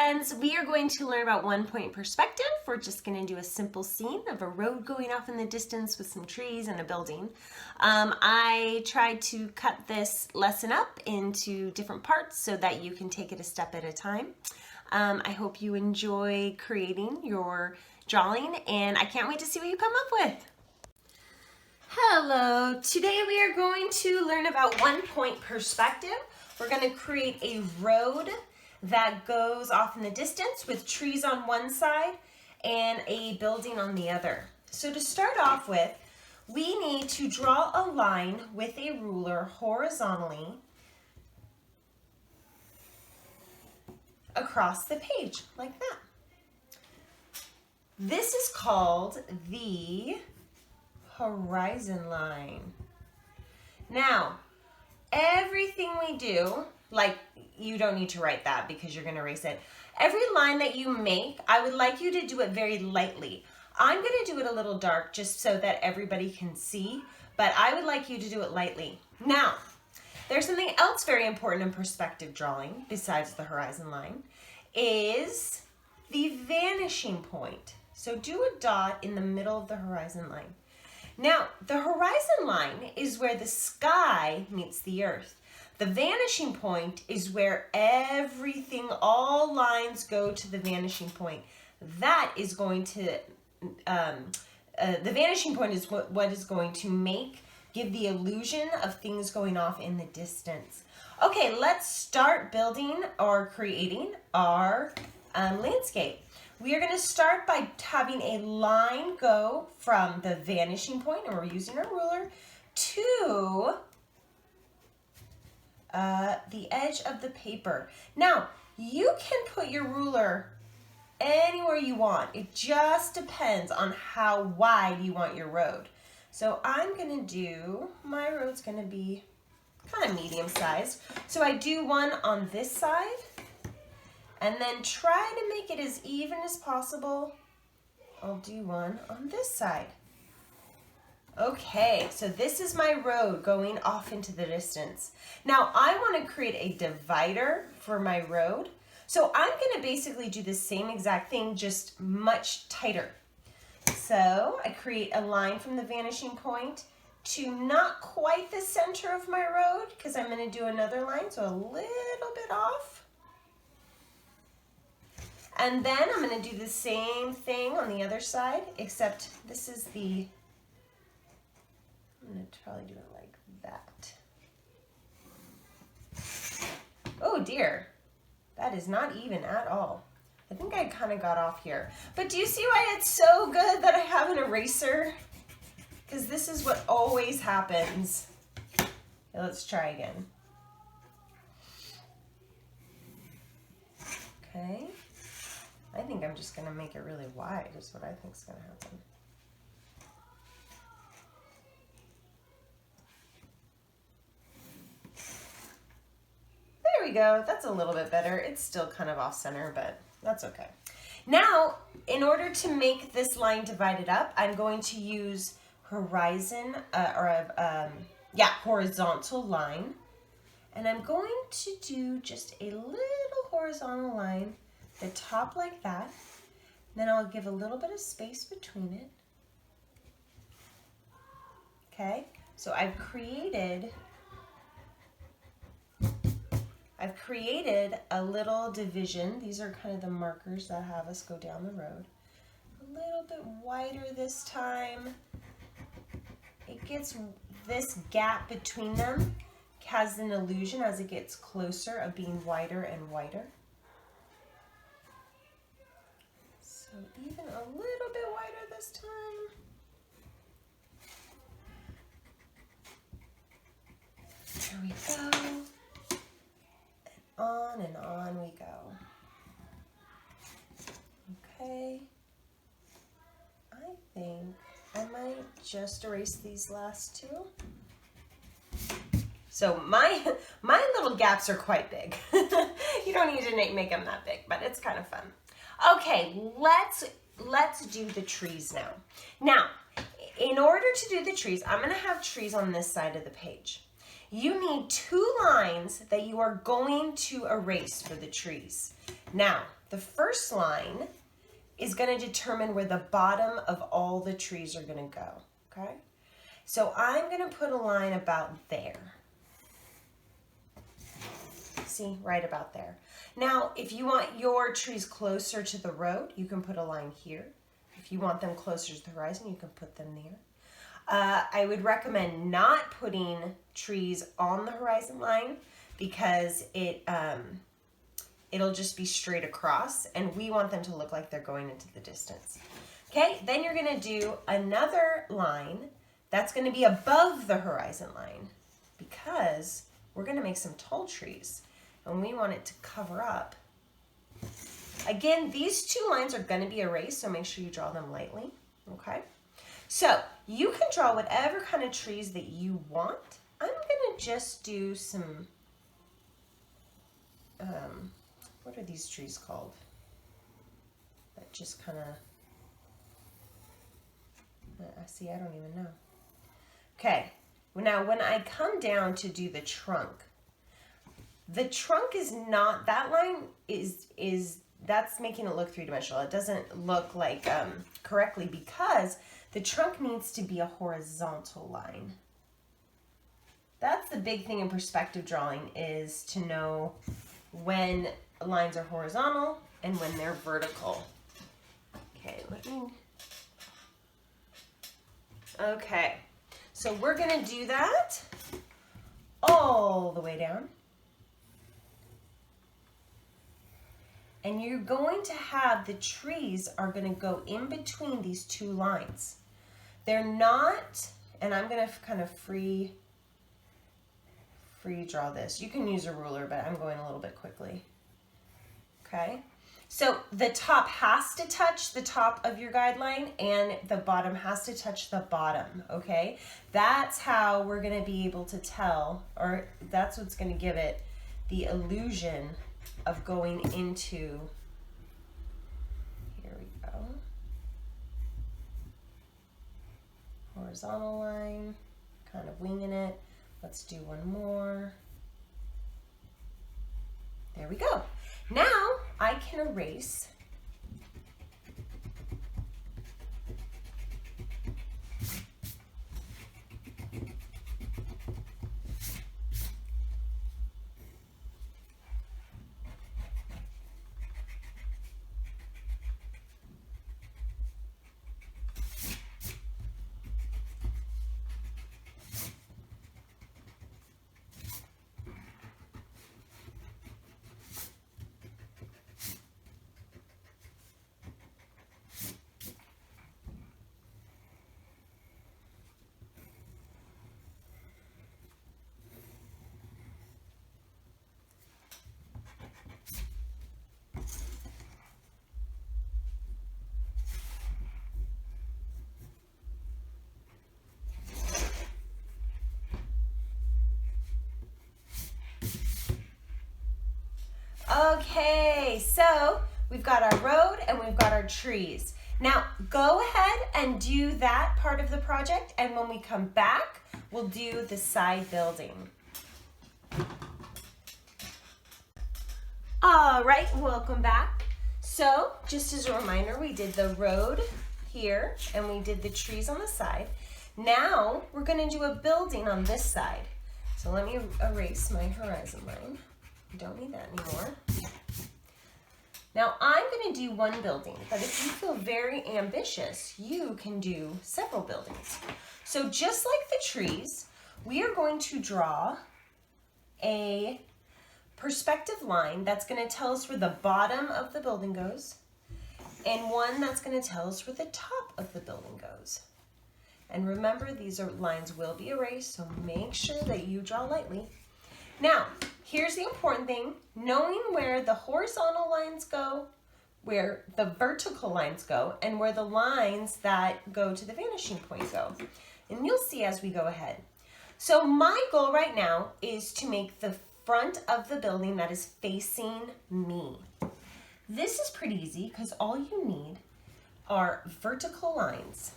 friends, we are going to learn about 1-point perspective. We're just going to do a simple scene of a road going off in the distance with some trees and a building. I tried to cut this lesson up into different parts so that you can take it a step at a time. I hope you enjoy creating your drawing, and I can't wait to see what you come up with. Hello, today we are going to learn about 1-point perspective. We're going to create a road that goes off in the distance with trees on one side and a building on the other. So to start off with, we need to draw a line with a ruler horizontally across the page, like that. This is called the horizon line. Now, everything we do, like, you don't need to write that because you're going to erase it. Every line that you make, I would like you to do it very lightly. I'm going to do it a little dark just so that everybody can see, but I would like you to do it lightly. Now, there's something else very important in perspective drawing, besides the horizon line, is the vanishing point. So do a dot in the middle of the horizon line. Now, the horizon line is where the sky meets the earth. The vanishing point is where everything, all lines go to the vanishing point. That is going to, the vanishing point is what is going to give the illusion of things going off in the distance. Okay, let's start building or creating our landscape. We are going to start by having a line go from the vanishing point, and we're using a ruler, to the edge of the paper. Now, you can put your ruler anywhere you want. It just depends on how wide you want your road. So I'm going to do, my road's going to be kind of medium sized. So I do one on this side, and then try to make it as even as possible. I'll do one on this side. Okay, so this is my road going off into the distance. Now I want to create a divider for my road. So I'm going to basically do the same exact thing, just much tighter. So I create a line from the vanishing point to not quite the center of my road, because I'm going to do another line, so a little bit off. And then I'm going to do the same thing on the other side, except this is the, I'm going to probably do it like that. Oh dear, that is not even at all. I think I kind of got off here. But do you see why it's so good that I have an eraser? Because this is what always happens. Okay, let's try again. Okay. I think I'm just going to make it really wide is what I think is going to happen. There we go. That's a little bit better. It's still kind of off center, but that's okay. Now, in order to make this line divided up, I'm going to use horizontal line. And I'm going to do just a little horizontal line, the top like that. Then I'll give a little bit of space between it. Okay, so I've created a little division. These are kind of the markers that have us go down the road. A little bit wider this time. It gets this gap between them has an illusion as it gets closer of being wider and wider. So even a little bit wider this time. There we go. And on we go. Okay. I think I might just erase these last two. So my little gaps are quite big. You don't need to make them that big, but it's kind of fun. Okay, let's do the trees now. Now, in order to do the trees, I'm going to have trees on this side of the page. you need 2 lines that you are going to erase for the trees. Now, the first line is going to determine where the bottom of all the trees are going to go, okay? So I'm going to put a line about there. See, right about there. Now, if you want your trees closer to the road, you can put a line here. If you want them closer to the horizon, you can put them there. I would recommend not putting trees on the horizon line because it'll just be straight across, and we want them to look like they're going into the distance. Okay, then you're going to do another line that's going to be above the horizon line because we're going to make some tall trees, and we want it to cover up. Again, these 2 lines are going to be erased, so make sure you draw them lightly, okay? So you can draw whatever kind of trees that you want. I'm going to just do some, what are these trees called? That just kind of, see, I don't even know. Okay, now when I come down to do the trunk is not, that line is that's making it look 3-dimensional. It doesn't look like correctly because the trunk needs to be a horizontal line. That's the big thing in perspective drawing, is to know when lines are horizontal and when they're vertical. Okay, so we're gonna do that all the way down. And you're going to have the trees are going to go in between these 2 lines. They're not, and I'm going to kind of free draw this. You can use a ruler, but I'm going a little bit quickly. Okay, so the top has to touch the top of your guideline and the bottom has to touch the bottom, okay? That's how we're going to be able to tell, or that's what's going to give it the illusion of going into, here we go, horizontal line, kind of winging it. Let's do one more. There we go. Now I can erase Okay, so we've got our road and we've got our trees. Now go ahead and do that part of the project, and when we come back, we'll do the side building. All right, welcome back. So just as a reminder, we did the road here and we did the trees on the side. Now we're going to do a building on this side. So let me erase my horizon line. Don't need that anymore. Now I'm going to do one building, but if you feel very ambitious, you can do several buildings. So just like the trees, we are going to draw a perspective line that's going to tell us where the bottom of the building goes, and one that's going to tell us where the top of the building goes. And remember, these lines will be erased, so make sure that you draw lightly. Now, here's the important thing, knowing where the horizontal lines go, where the vertical lines go, and where the lines that go to the vanishing point go. And you'll see as we go ahead. So my goal right now is to make the front of the building that is facing me. This is pretty easy because all you need are vertical lines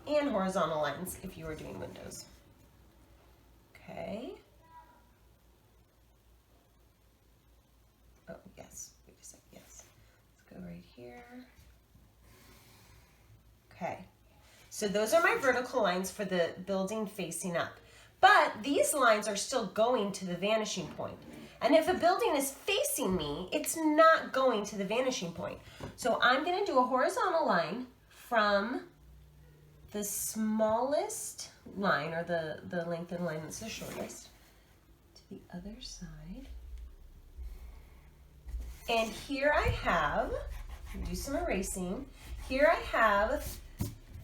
and horizontal lines if you were doing windows. Okay. Oh, yes. Wait a sec. Yes. Let's go right here. Okay. So those are my vertical lines for the building facing up. But these lines are still going to the vanishing point. And if a building is facing me, it's not going to the vanishing point. So I'm going to do a horizontal line from the smallest line, or the length of the line that's the shortest, to the other side. And here I have, do some erasing, here I have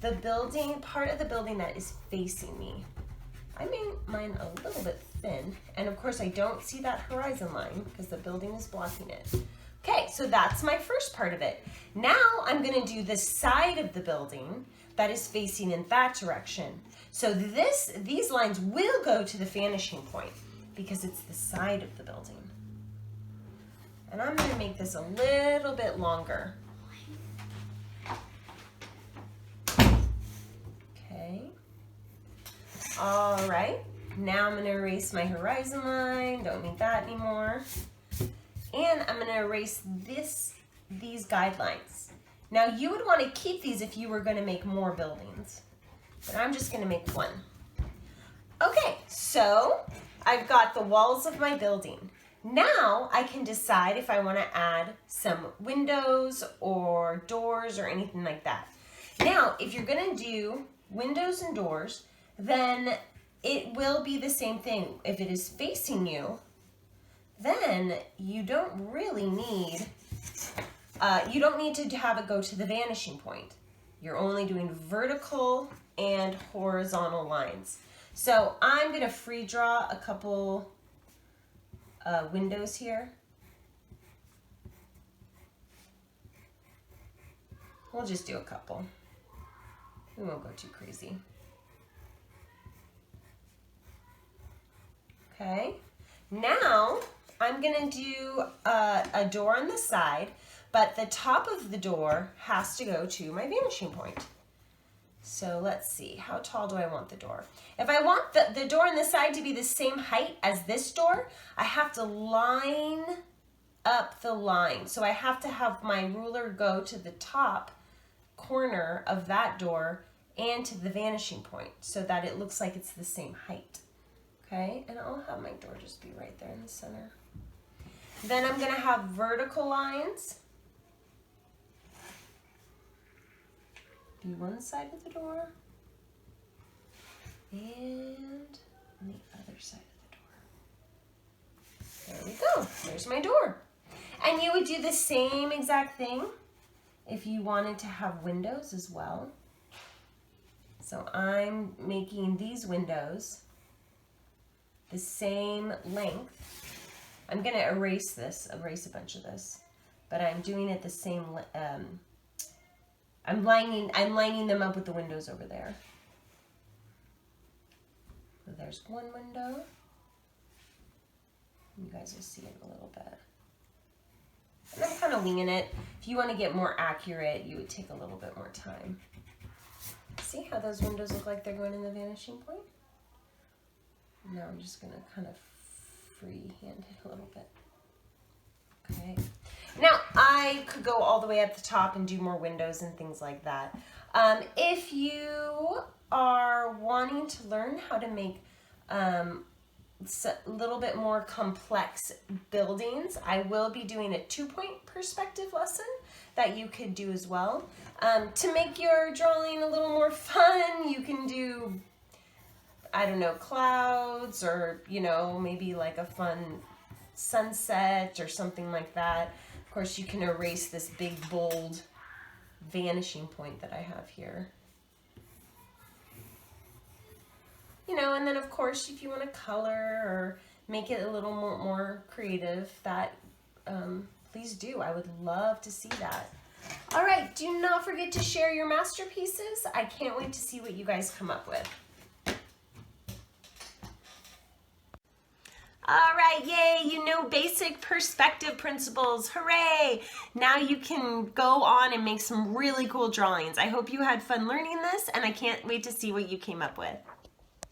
the building, part of the building that is facing me. I made mine a little bit thin, and of course I don't see that horizon line because the building is blocking it. Okay, so that's my first part of it. Now I'm going to do the side of the building that is facing in that direction. So these lines will go to the vanishing point because it's the side of the building. And I'm going to make this a little bit longer. Okay. All right. Now I'm going to erase my horizon line. Don't need that anymore. And I'm going to erase these guidelines. Now you would want to keep these if you were going to make more buildings, but I'm just going to make one. Okay, so I've got the walls of my building. Now I can decide if I want to add some windows or doors or anything like that. Now, if you're going to do windows and doors, then it will be the same thing. If it is facing you, then you don't really need to have it go to the vanishing point. You're only doing vertical and horizontal lines. So I'm going to free draw a couple windows here. We'll just do a couple. We won't go too crazy. Okay, now I'm going to do a door on the side, but the top of the door has to go to my vanishing point. So let's see, how tall do I want the door? If I want the door on the side to be the same height as this door, I have to line up the line. So I have to have my ruler go to the top corner of that door and to the vanishing point so that it looks like it's the same height. Okay, and I'll have my door just be right there in the center. Then I'm going to have vertical lines. Be one side of the door and on the other side of the door. There we go. There's my door. And you would do the same exact thing if you wanted to have windows as well. So I'm making these windows the same length. I'm going to erase a bunch of this, but I'm doing it the same. I'm lining them up with the windows over there. So there's one window. You guys will see it in a little bit. And I'm kind of winging it. If you want to get more accurate, you would take a little bit more time. See how those windows look like they're going in the vanishing point? Now I'm just going to kind of freehand it a little bit. Okay. Now I could go all the way at the top and do more windows and things like that. If you are wanting to learn how to make a little bit more complex buildings, I will be doing a 2-point perspective lesson that you could do as well. To make your drawing a little more fun, you can do, I don't know, clouds, or, you know, maybe like a fun sunset or something like that. Of course, you can erase this big, bold vanishing point that I have here. You know, and then of course, if you want to color or make it a little more creative, that please do. I would love to see that. All right, do not forget to share your masterpieces. I can't wait to see what you guys come up with. All right, yay, you know basic perspective principles, hooray! Now you can go on and make some really cool drawings. I hope you had fun learning this, and I can't wait to see what you came up with.